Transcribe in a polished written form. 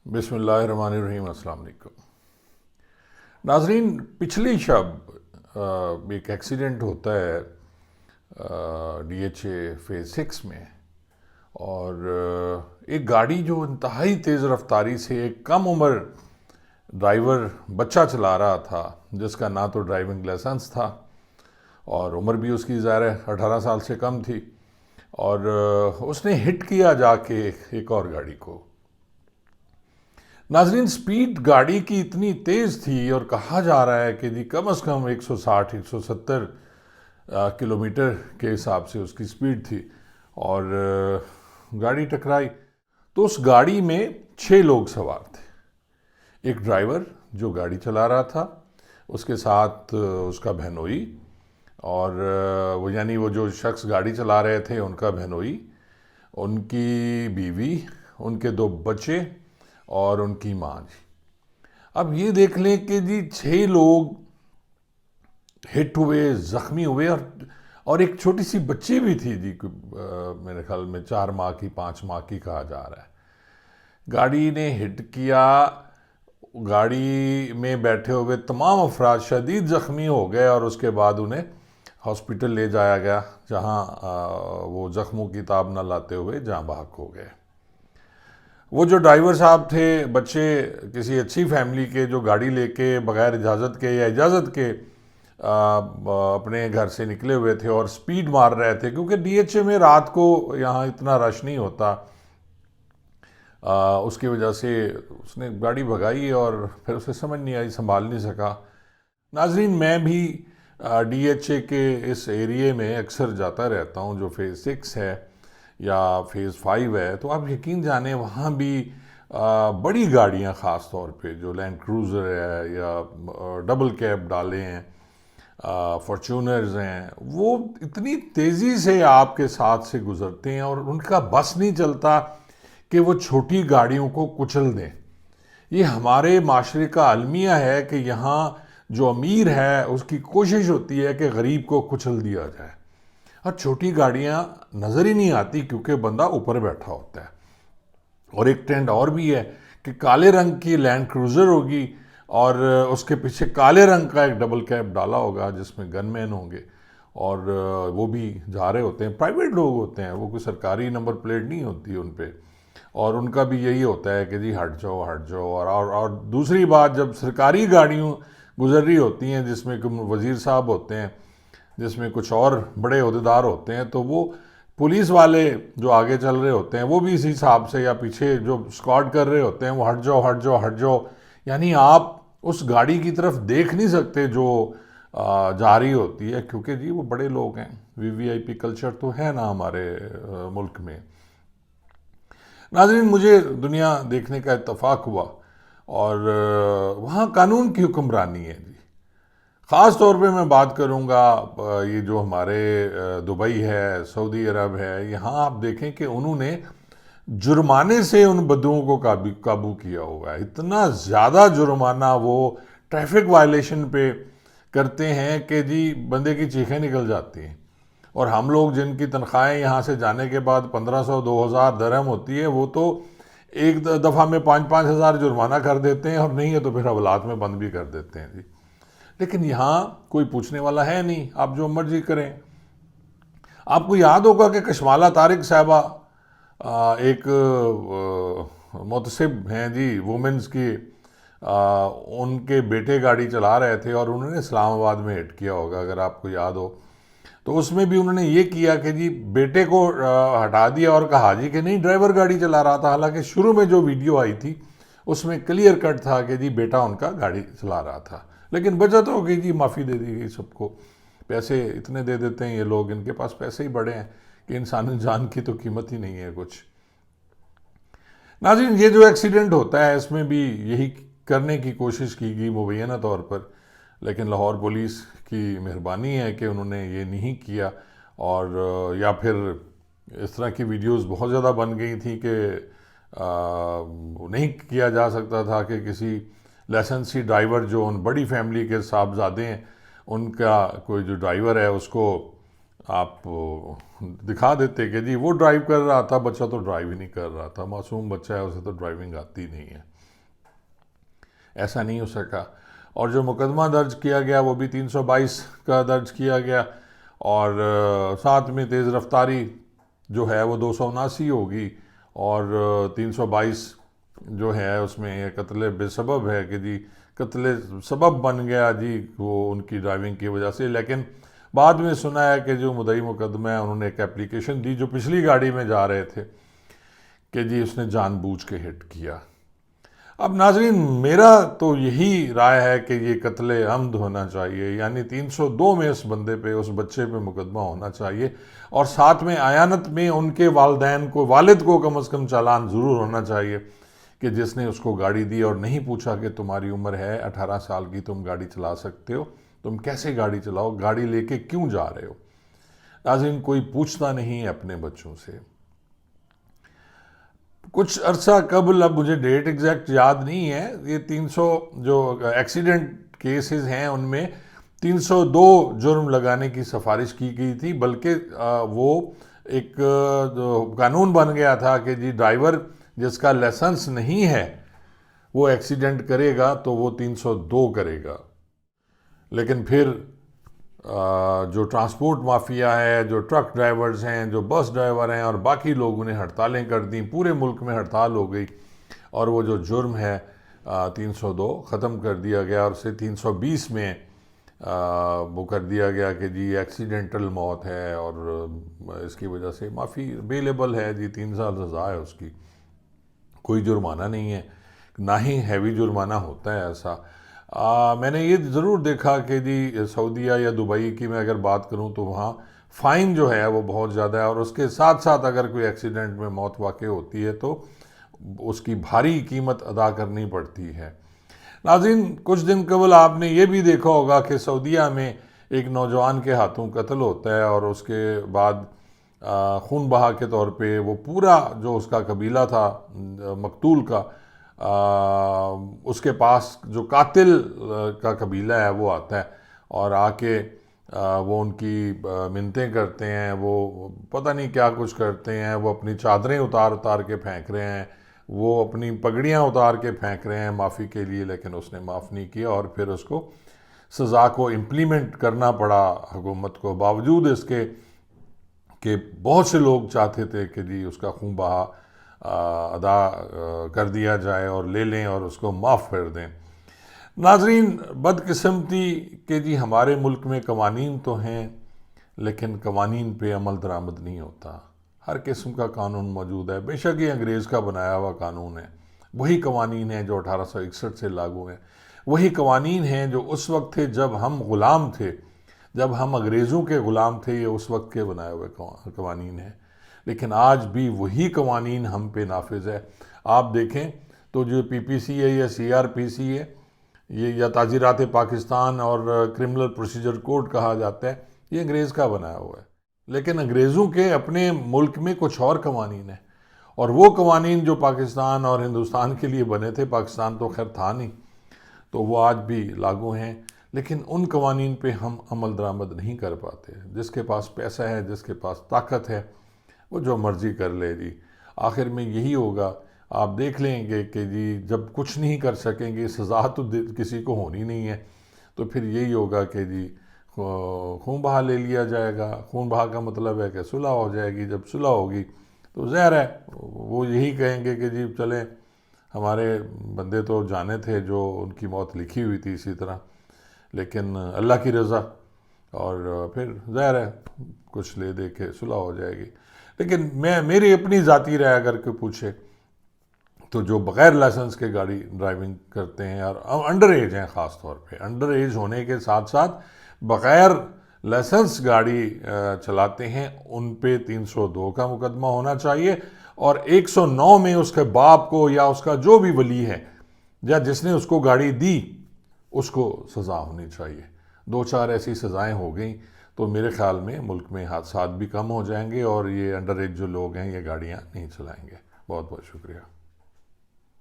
بسم اللہ الرحمن الرحیم۔ السلام علیکم ناظرین، پچھلی شب ایک ایکسیڈنٹ ہوتا ہے ڈی ایچ اے فیز 6 میں، اور ایک گاڑی جو انتہائی تیز رفتاری سے ایک کم عمر ڈرائیور بچہ چلا رہا تھا، جس کا نہ تو ڈرائیونگ لائسنس تھا اور عمر بھی اس کی ظاہر ہے 18 سال سے کم تھی، اور اس نے ہٹ کیا جا کے ایک اور گاڑی کو۔ ناظرین، سپیڈ گاڑی کی اتنی تیز تھی، اور کہا جا رہا ہے کہ کم از کم 160-170 کلومیٹر کے حساب سے اس کی سپیڈ تھی، اور گاڑی ٹکرائی تو اس گاڑی میں 6 لوگ سوار تھے۔ ایک ڈرائیور جو گاڑی چلا رہا تھا، اس کے ساتھ اس کا بہنوئی، اور وہ جو شخص گاڑی چلا رہے تھے ان کا بہنوئی، ان کی بیوی، ان کے 2 بچے اور ان کی ماں جی۔ اب یہ دیکھ لیں کہ 6 لوگ ہٹ ہوئے، زخمی ہوئے، اور ایک چھوٹی سی بچی بھی تھی میرے خیال میں 4 ماہ کی 5 ماہ کی کہا جا رہا ہے۔ گاڑی نے ہٹ کیا، گاڑی میں بیٹھے ہوئے تمام افراد شدید زخمی ہو گئے، اور اس کے بعد انہیں ہاسپٹل لے جایا گیا، جہاں وہ زخموں کی تاب نہ لاتے ہوئے جاں بحق ہو گئے۔ وہ جو ڈرائیور صاحب تھے، بچے کسی اچھی فیملی کے، جو گاڑی لے کے بغیر اجازت کے یا اجازت کے اپنے گھر سے نکلے ہوئے تھے اور سپیڈ مار رہے تھے، کیونکہ ڈی ایچ اے میں رات کو یہاں اتنا رش نہیں ہوتا، اس کی وجہ سے اس نے گاڑی بھگائی اور پھر اسے سمجھ نہیں آئی، سنبھال نہیں سکا۔ ناظرین، میں بھی ڈی ایچ اے کے اس ایریے میں اکثر جاتا رہتا ہوں، جو فیز 6 ہے یا فیز 5 ہے، تو آپ یقین جانیں وہاں بھی بڑی گاڑیاں، خاص طور پہ جو لینڈ کروزر ہے یا ڈبل کیب ڈالے ہیں، فارچونرز ہیں، وہ اتنی تیزی سے آپ کے ساتھ سے گزرتے ہیں، اور ان کا بس نہیں چلتا کہ وہ چھوٹی گاڑیوں کو کچل دیں۔ یہ ہمارے معاشرے کا المیہ ہے کہ یہاں جو امیر ہے اس کی کوشش ہوتی ہے کہ غریب کو کچل دیا جائے، اور چھوٹی گاڑیاں نظر ہی نہیں آتی کیونکہ بندہ اوپر بیٹھا ہوتا ہے۔ اور ایک ٹرینڈ اور بھی ہے کہ کالے رنگ کی لینڈ کروزر ہوگی، اور اس کے پیچھے کالے رنگ کا ایک ڈبل کیب ڈالا ہوگا جس میں گن مین ہوں گے، اور وہ بھی جا رہے ہوتے ہیں، پرائیویٹ لوگ ہوتے ہیں، وہ کوئی سرکاری نمبر پلیٹ نہیں ہوتی ان پہ، اور ان کا بھی یہی ہوتا ہے کہ ہٹ جاؤ ہٹ جاؤ۔ اور دوسری بات، جب سرکاری گاڑیوں گزر رہی ہوتی ہیں جس میں وزیر صاحب ہوتے ہیں، جس میں کچھ اور بڑے عہدیدار ہوتے ہیں، تو وہ پولیس والے جو آگے چل رہے ہوتے ہیں وہ بھی اسی حساب سے، یا پیچھے جو اسکواڈ کر رہے ہوتے ہیں وہ ہٹ جاؤ ہٹ جاؤ ہٹ جاؤ، یعنی آپ اس گاڑی کی طرف دیکھ نہیں سکتے جو جا رہی ہوتی ہے، کیونکہ وہ بڑے لوگ ہیں۔ وی وی آئی پی کلچر تو ہے نا ہمارے ملک میں۔ ناظرین، مجھے دنیا دیکھنے کا اتفاق ہوا، اور وہاں قانون کی حکمرانی ہے خاص طور پہ میں بات کروں گا یہ جو ہمارے دبئی ہے، سعودی عرب ہے، یہاں آپ دیکھیں کہ انہوں نے جرمانے سے ان بدوؤں کو قابو کیا ہوا ہے۔ اتنا زیادہ جرمانہ وہ ٹریفک وائلیشن پہ کرتے ہیں کہ بندے کی چیخیں نکل جاتی ہیں، اور ہم لوگ جن کی تنخواہیں یہاں سے جانے کے بعد 1500-2000 درہم ہوتی ہے، وہ تو ایک دفعہ میں 5-5 ہزار جرمانہ کر دیتے ہیں، اور نہیں ہے تو پھر حوالات میں بند بھی کر دیتے ہیں لیکن یہاں کوئی پوچھنے والا ہے نہیں، آپ جو مرضی کریں۔ آپ کو یاد ہوگا کہ کشمالہ طارق صاحبہ ایک محتسب ہیں وومنز کی، ان کے بیٹے گاڑی چلا رہے تھے اور انہوں نے اسلام آباد میں ہٹ کیا ہوگا، اگر آپ کو یاد ہو، تو اس میں بھی انہوں نے یہ کیا کہ بیٹے کو ہٹا دیا اور کہا کہ نہیں، ڈرائیور گاڑی چلا رہا تھا، حالانکہ شروع میں جو ویڈیو آئی تھی اس میں کلیئر کٹ تھا کہ بیٹا ان کا گاڑی چلا رہا تھا، لیکن وجہ تو ہو گئی معافی دے دی گئی سب کو۔ پیسے اتنے دے دیتے ہیں یہ لوگ، ان کے پاس پیسے ہی بڑے ہیں کہ انسانی جان کی تو قیمت ہی نہیں ہے کچھ۔ ناظرین، یہ جو ایکسیڈنٹ ہوتا ہے اس میں بھی یہی کرنے کی کوشش کی گئی مبینہ طور پر، لیکن لاہور پولیس کی مہربانی ہے کہ انہوں نے یہ نہیں کیا، اور یا پھر اس طرح کی ویڈیوز بہت زیادہ بن گئی تھی کہ نہیں کیا جا سکتا تھا کہ کسی لائسنسی ڈرائیور جو ان بڑی فیملی کے صاحبزادے ہیں، ان کا کوئی جو ڈرائیور ہے اس کو آپ دکھا دیتے کہ جی وہ ڈرائیو کر رہا تھا، بچہ تو ڈرائیو ہی نہیں کر رہا تھا، معصوم بچہ ہے، اسے تو ڈرائیونگ آتی نہیں ہے. ایسا نہیں ہو سکا. اور جو مقدمہ درج کیا گیا وہ بھی 322 کا درج کیا گیا، اور ساتھ میں تیز رفتاری جو ہے وہ 279 ہوگی، اور 322 جو ہے اس میں قتل بے سبب ہے کہ جی قتل سبب بن گیا جی وہ ان کی ڈرائیونگ کی وجہ سے. لیکن بعد میں سنا ہے کہ جو مدعی مقدمہ ہے انہوں نے ایک اپلیکیشن دی جو پچھلی گاڑی میں جا رہے تھے کہ جی اس نے جان بوجھ کے ہٹ کیا. اب ناظرین میرا تو یہی رائے ہے کہ یہ قتل عمد ہونا چاہیے، یعنی 302 میں اس بندے پہ، اس بچے پہ مقدمہ ہونا چاہیے، اور ساتھ میں عیانت میں ان کے والدین کو، والد کو کم از کم چالان ضرور ہونا چاہیے کہ جس نے اس کو گاڑی دی اور نہیں پوچھا کہ تمہاری عمر ہے 18 سال کی، تم گاڑی چلا سکتے ہو، تم کیسے گاڑی چلاؤ، گاڑی لے کے کیوں جا رہے ہو. ناظرین کوئی پوچھتا نہیں ہے اپنے بچوں سے. کچھ عرصہ قبل، اب مجھے ڈیٹ ایگزیکٹ یاد نہیں ہے، یہ 300 جو ایکسیڈنٹ کیسز ہیں ان میں 302 جرم لگانے کی سفارش کی گئی تھی، بلکہ وہ ایک قانون بن گیا تھا کہ جی ڈرائیور جس کا لائسنس نہیں ہے وہ ایکسیڈنٹ کرے گا تو وہ 302 کرے گا. لیکن پھر جو ٹرانسپورٹ مافیا ہے، جو ٹرک ڈرائیورز ہیں، جو بس ڈرائیور ہیں، اور باقی لوگوں نے ہڑتالیں کر دیں، پورے ملک میں ہڑتال ہو گئی، اور وہ جو جرم ہے 302 ختم کر دیا گیا، اور اسے 320 میں وہ کر دیا گیا کہ جی ایکسیڈنٹل موت ہے، اور اس کی وجہ سے معافی اویلیبل ہے جی، 3 سال سزا ہے اس کی، کوئی جرمانہ نہیں ہے، نہ ہی ہیوی جرمانہ ہوتا ہے ایسا. میں نے یہ ضرور دیکھا کہ جی سعودیہ یا دبئی کی میں اگر بات کروں تو وہاں فائن جو ہے وہ بہت زیادہ ہے، اور اس کے ساتھ ساتھ اگر کوئی ایکسیڈنٹ میں موت واقع ہوتی ہے تو اس کی بھاری قیمت ادا کرنی پڑتی ہے. ناظرین کچھ دن قبل آپ نے یہ بھی دیکھا ہوگا کہ سعودیہ میں ایک نوجوان کے ہاتھوں قتل ہوتا ہے، اور اس کے بعد خون بہا کے طور پہ وہ پورا جو اس کا قبیلہ تھا مقتول کا، اس کے پاس جو قاتل کا قبیلہ ہے وہ آتا ہے، اور آ کے وہ ان کی منتیں کرتے ہیں، وہ پتہ نہیں کیا کچھ کرتے ہیں، وہ اپنی چادریں اتار کے پھینک رہے ہیں، وہ اپنی پگڑیاں اتار کے پھینک رہے ہیں معافی کے لیے، لیکن اس نے معاف نہیں کیا، اور پھر اس کو سزا کو امپلیمنٹ کرنا پڑا حکومت کو، باوجود اس کے کہ بہت سے لوگ چاہتے تھے کہ جی اس کا خون بہا ادا کر دیا جائے اور لے لیں اور اس کو معاف کر دیں. ناظرین بدقسمتی کہ جی ہمارے ملک میں قوانین تو ہیں لیکن قوانین پہ عمل درآمد نہیں ہوتا. ہر قسم کا قانون موجود ہے، بے شک یہ انگریز کا بنایا ہوا قانون ہے، وہی قوانین ہیں جو 1861 سے لاگو ہیں، وہی قوانین ہیں جو اس وقت تھے جب ہم غلام تھے، جب ہم انگریزوں کے غلام تھے، یہ اس وقت کے بنائے ہوئے قوانین ہیں، لیکن آج بھی وہی قوانین ہم پہ نافذ ہے. آپ دیکھیں تو جو پی پی سی ہے یا سی آر پی سی ہے، یہ یا تعزیرات پاکستان اور کرمنل پروسیجر کوڈ کہا جاتا ہے، یہ انگریز کا بنایا ہوا ہے، لیکن انگریزوں کے اپنے ملک میں کچھ اور قوانین ہیں، اور وہ قوانین جو پاکستان اور ہندوستان کے لیے بنے تھے، پاکستان تو خیر تھا نہیں، تو وہ آج بھی لاگو ہیں، لیکن ان قوانین پہ ہم عمل درآمد نہیں کر پاتے. جس کے پاس پیسہ ہے، جس کے پاس طاقت ہے، وہ جو مرضی کر لے جی. آخر میں یہی ہوگا، آپ دیکھ لیں گے کہ جی جب کچھ نہیں کر سکیں گے، سزا تو کسی کو ہونی نہیں ہے، تو پھر یہی ہوگا کہ جی خون بہا لے لیا جائے گا. خون بہا کا مطلب ہے کہ صلح ہو جائے گی. جب صلح ہوگی تو ظاہر ہے وہ یہی کہیں گے کہ جی چلیں، ہمارے بندے تو جانے تھے جو ان کی موت لکھی ہوئی تھی اسی طرح، لیکن اللہ کی رضا، اور پھر ظاہر ہے کچھ لے دے کے صلح ہو جائے گی. لیکن میری اپنی ذاتی رائے اگر کوئی پوچھے تو جو بغیر لائسنس کے گاڑی ڈرائیونگ کرتے ہیں، اور انڈر ایج ہیں، خاص طور پہ انڈر ایج ہونے کے ساتھ ساتھ بغیر لائسنس گاڑی چلاتے ہیں، ان پہ 302 کا مقدمہ ہونا چاہیے، اور 109 میں اس کے باپ کو یا اس کا جو بھی ولی ہے یا جس نے اس کو گاڑی دی اس کو سزا ہونی چاہیے. 2-4 ایسی سزائیں ہو گئیں تو میرے خیال میں ملک میں حادثات بھی کم ہو جائیں گے، اور یہ انڈر ایج جو لوگ ہیں یہ گاڑیاں نہیں چلائیں گے. بہت بہت شکریہ.